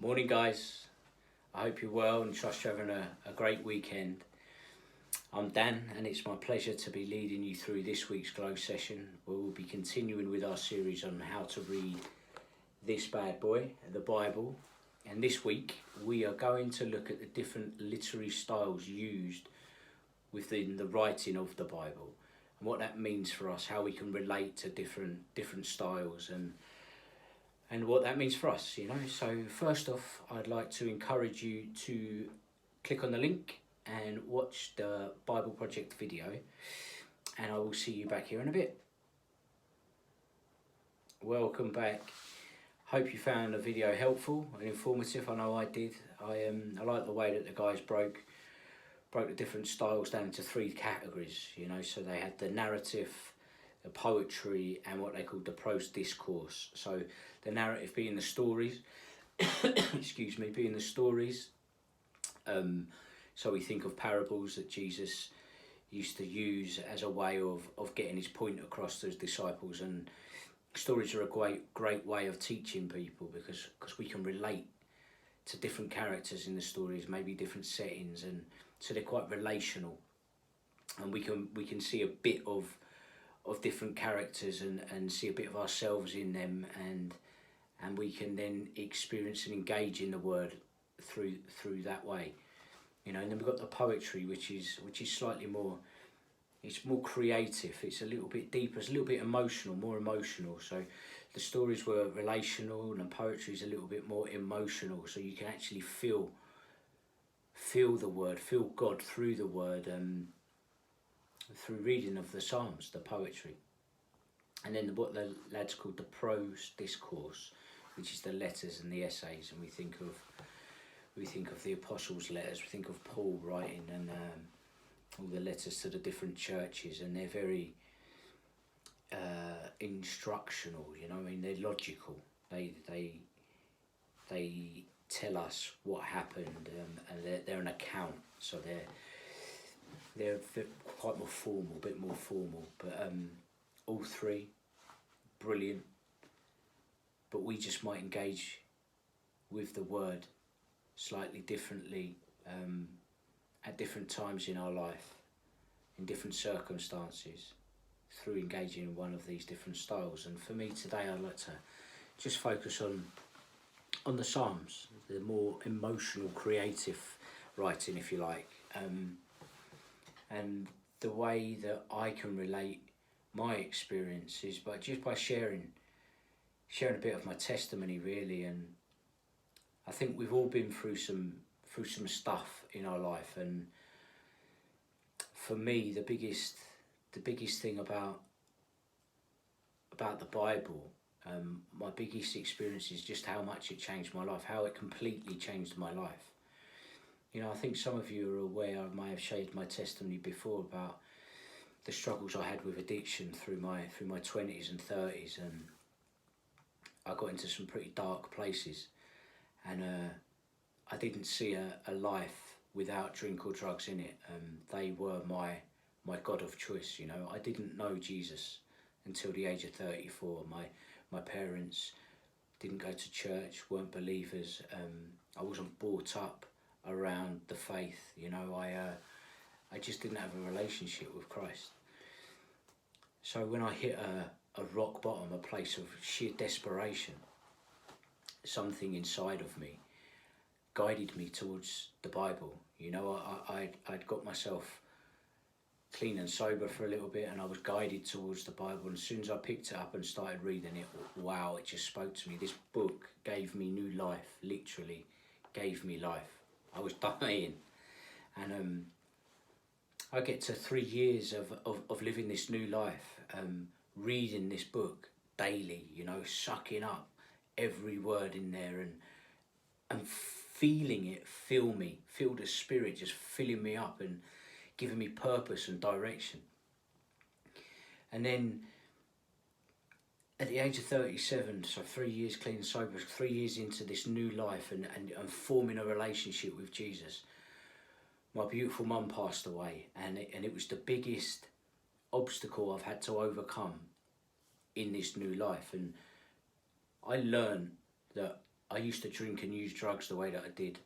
Morning, guys. I hope you're well and trust you're having a great weekend. I'm Dan, and it's my pleasure to be leading you through this week's Glow session, where we'll be continuing with our series on how to read this bad boy, the Bible. And this week, we are going to look at the different literary styles used within the writing of the Bible, and what that means for us, how we can relate to different styles, and what that means for us, So first off, I'd like to encourage you to click on the link and watch the Bible Project video, and I will see you back here in a bit. Welcome back. Hope you found the video helpful and informative. I know I did. I like the way that the guys broke the different styles down into three categories, so they had the narrative, the poetry, and what they called the prose discourse. So the narrative being the stories, excuse me, being the stories. So we think of parables that Jesus used to use as a way of getting his point across to his disciples, and stories are a great way of teaching people because we can relate to different characters in the stories, maybe different settings, and so they're quite relational, and we can see a bit of different characters and see a bit of ourselves in them, and we can then experience and engage in the word through that way, And then we've got the poetry, which is slightly more. It's more creative. It's a little bit deeper. It's a little bit emotional, more emotional. So the stories were relational, and the poetry is a little bit more emotional. So you can actually feel the word, feel God through the word, through reading of the Psalms, the poetry. And then what the lads called the prose discourse, which is the letters and the essays, and we think of the apostles' letters. We think of Paul writing, and all the letters to the different churches, and they're very instructional. They're logical. They tell us what happened, and they're an account. So they're quite more formal, a bit more formal. But all three, brilliant. But we just might engage with the word slightly differently at different times in our life, in different circumstances, through engaging in one of these different styles. And for me today, I'd like to just focus on the Psalms, the more emotional, creative writing, if you like, and the way that I can relate my experiences, but just by sharing a bit of my testimony, really. And I think we've all been through some stuff in our life, and for me, the biggest thing about the Bible, my biggest experience is just how much it changed my life, how it completely changed my life. I think some of you are aware, I may have shared my testimony before about the struggles I had with addiction through my 20s and 30s, and I got into some pretty dark places, and I didn't see a life without drink or drugs in it. They were my God of choice. I didn't know Jesus until the age of 34. My parents didn't go to church, weren't believers. I wasn't brought up around the faith. I just didn't have a relationship with Christ. So when I hit a rock bottom, a place of sheer desperation, something inside of me guided me towards the Bible. I'd got myself clean and sober for a little bit, and I was guided towards the Bible. And as soon as I picked it up and started reading it, wow, it just spoke to me. This book gave me new life, literally gave me life. I was dying. And I get to 3 years of living this new life, reading this book daily, sucking up every word in there, and feeling it feel the Spirit just filling me up and giving me purpose and direction. And then at the age of 37, so 3 years clean and sober, 3 years into this new life and forming a relationship with Jesus, my beautiful mum passed away, and it was the biggest obstacle I've had to overcome in this new life. And I learned that I used to drink and use drugs the way that I did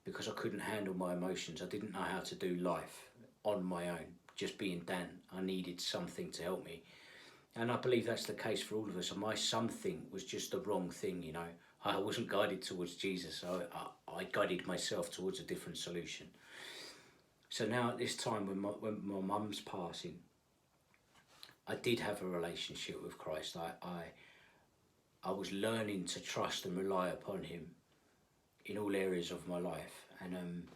because I couldn't handle my emotions. I didn't know how to do life on my own, just being Dan. I needed something to help me. And I believe that's the case for all of us. And my something was just the wrong thing, you know. I wasn't guided towards Jesus. I guided myself towards a different solution. So now at this time when my mum's passing, I did have a relationship with Christ. I was learning to trust and rely upon him in all areas of my life. And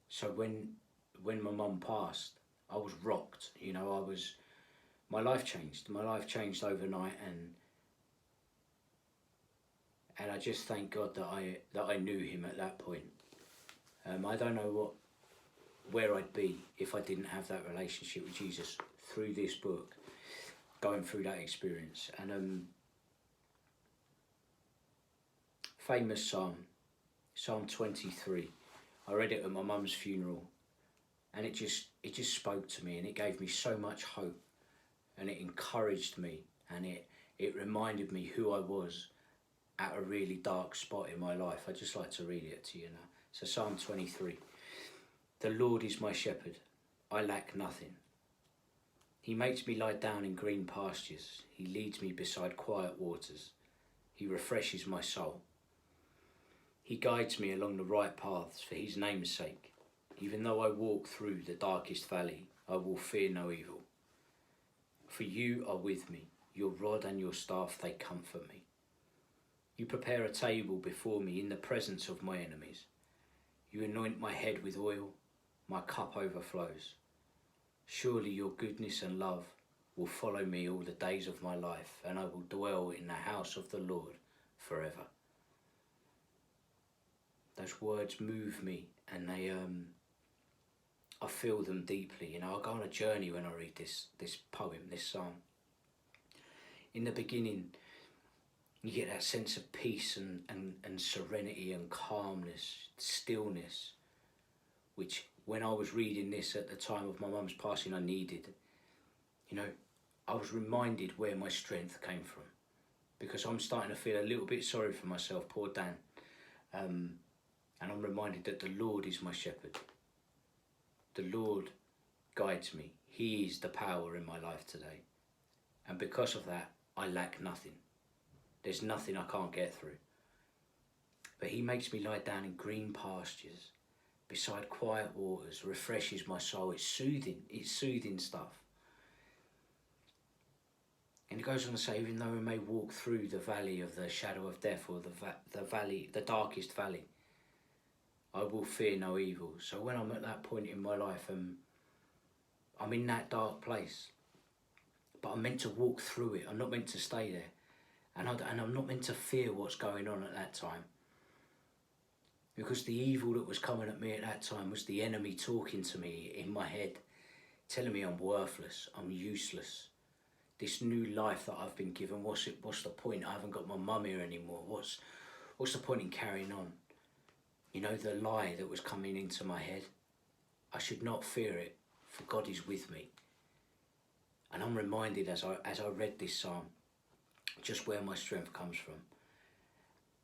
so when my mum passed, I was rocked. You know, my life changed. My life changed overnight, and I just thank God that I knew him at that point. I don't know where I'd be if I didn't have that relationship with Jesus through this book, going through that experience. And famous psalm, Psalm 23. I read it at my mum's funeral, and it just spoke to me, and it gave me so much hope, and it encouraged me, and it reminded me who I was at a really dark spot in my life. I'd just like to read it to you now. So Psalm 23. The Lord is my shepherd, I lack nothing. He makes me lie down in green pastures. He leads me beside quiet waters. He refreshes my soul. He guides me along the right paths for his name's sake. Even though I walk through the darkest valley, I will fear no evil. For you are with me, your rod and your staff, they comfort me. You prepare a table before me in the presence of my enemies. You anoint my head with oil, my cup overflows. Surely your goodness and love will follow me all the days of my life, and I will dwell in the house of the Lord forever. Those words move me, and I feel them deeply. You know, I go on a journey when I read this poem, this psalm. In the beginning, you get that sense of peace and serenity and calmness, stillness, which when I was reading this at the time of my mum's passing, I needed. You know, I was reminded where my strength came from, because I'm starting to feel a little bit sorry for myself, poor Dan. And I'm reminded that the Lord is my shepherd. The Lord guides me. He is the power in my life today. And because of that, I lack nothing. There's nothing I can't get through. But he makes me lie down in green pastures, beside quiet waters, refreshes my soul. It's soothing stuff. And it goes on to say, even though we may walk through the valley of the shadow of death, or the darkest valley, I will fear no evil. So when I'm at that point in my life, I'm in that dark place, but I'm meant to walk through it. I'm not meant to stay there. And I'm not meant to fear what's going on at that time. Because the evil that was coming at me at that time was the enemy talking to me in my head, telling me I'm worthless, I'm useless. This new life that I've been given, what's the point? I haven't got my mum here anymore. What's the point in carrying on? You know, the lie that was coming into my head. I should not fear it, for God is with me. And I'm reminded as I read this psalm, just where my strength comes from,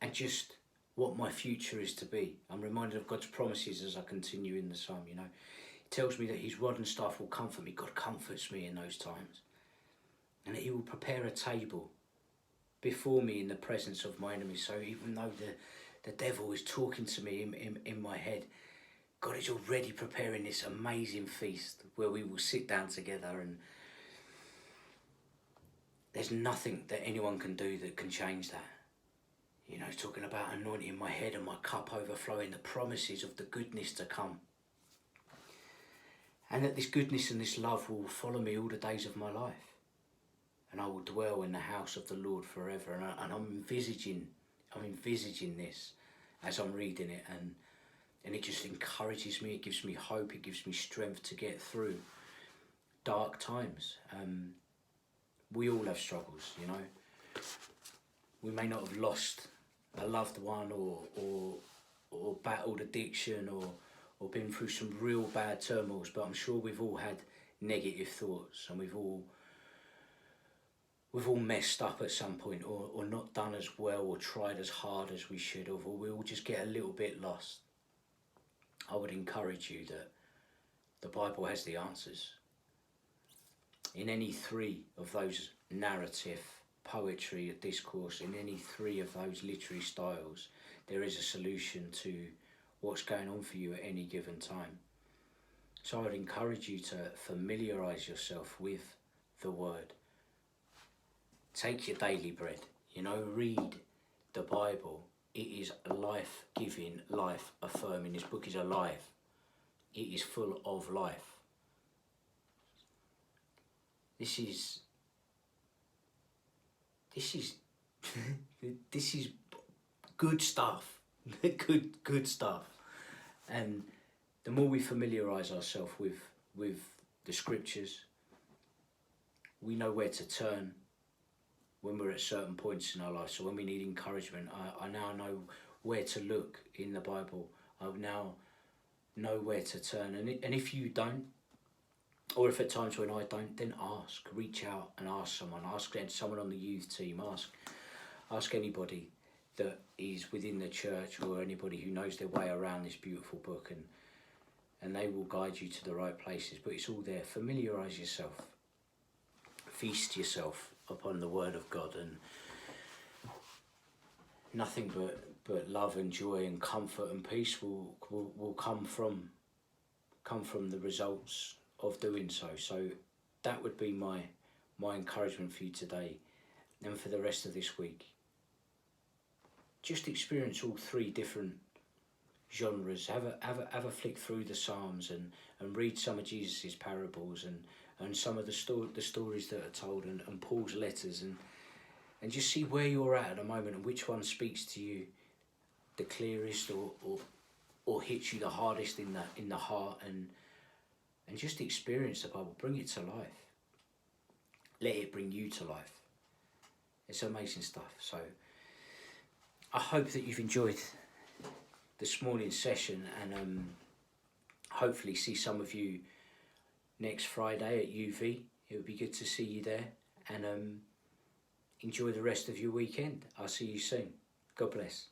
and just what my future is to be. I'm reminded of God's promises as I continue in the psalm. You know, it tells me that his rod and staff will comfort me. God comforts me in those times, and that he will prepare a table before me in the presence of my enemies. So even though the devil is talking to me in my head, God is already preparing this amazing feast where we will sit down together, and there's nothing that anyone can do that can change that. You know, talking about anointing my head and my cup overflowing, the promises of the goodness to come. And that this goodness and this love will follow me all the days of my life. And I will dwell in the house of the Lord forever. And I'm envisaging this as I'm reading it. And it just encourages me, it gives me hope, it gives me strength to get through dark times. We all have struggles, you know. We may not have lost a loved one or battled addiction or been through some real bad turmoils, but I'm sure we've all had negative thoughts, and we've all we've all messed up at some point, or not done as well, or tried as hard as we should have, or we all just get a little bit lost. I would encourage you that the Bible has the answers. In any three of those narrative, poetry, discourse, in any three of those literary styles, there is a solution to what's going on for you at any given time. So I would encourage you to familiarise yourself with the Word. Take your daily bread, read the Bible. It is life-giving, life-affirming. This book is alive. It is full of life. This is this is good stuff. good stuff. And the more we familiarise ourselves with the scriptures, we know where to turn when we're at certain points in our life. So when we need encouragement, I now know where to look in the Bible. I now know where to turn. And if you don't, or if at times when I don't, then ask. Reach out and ask someone. Ask someone on the youth team. Ask anybody that is within the church, or anybody who knows their way around this beautiful book, and they will guide you to the right places. But it's all there. Familiarise yourself. Feast yourself upon the Word of God, and nothing but love and joy and comfort and peace will come from the results of doing so. So that would be my encouragement for you today and for the rest of this week. Just experience all three different genres. Have a flick through the Psalms and read some of Jesus's parables and some of the stories that are told, and Paul's letters, and just see where you're at the moment, and which one speaks to you the clearest, or hits you the hardest in the heart, and just experience the Bible. Bring it to life. Let it bring you to life. It's amazing stuff. So I hope that you've enjoyed this morning's session, and hopefully see some of you next Friday at UV. It would be good to see you there, and enjoy the rest of your weekend. I'll see you soon. God bless.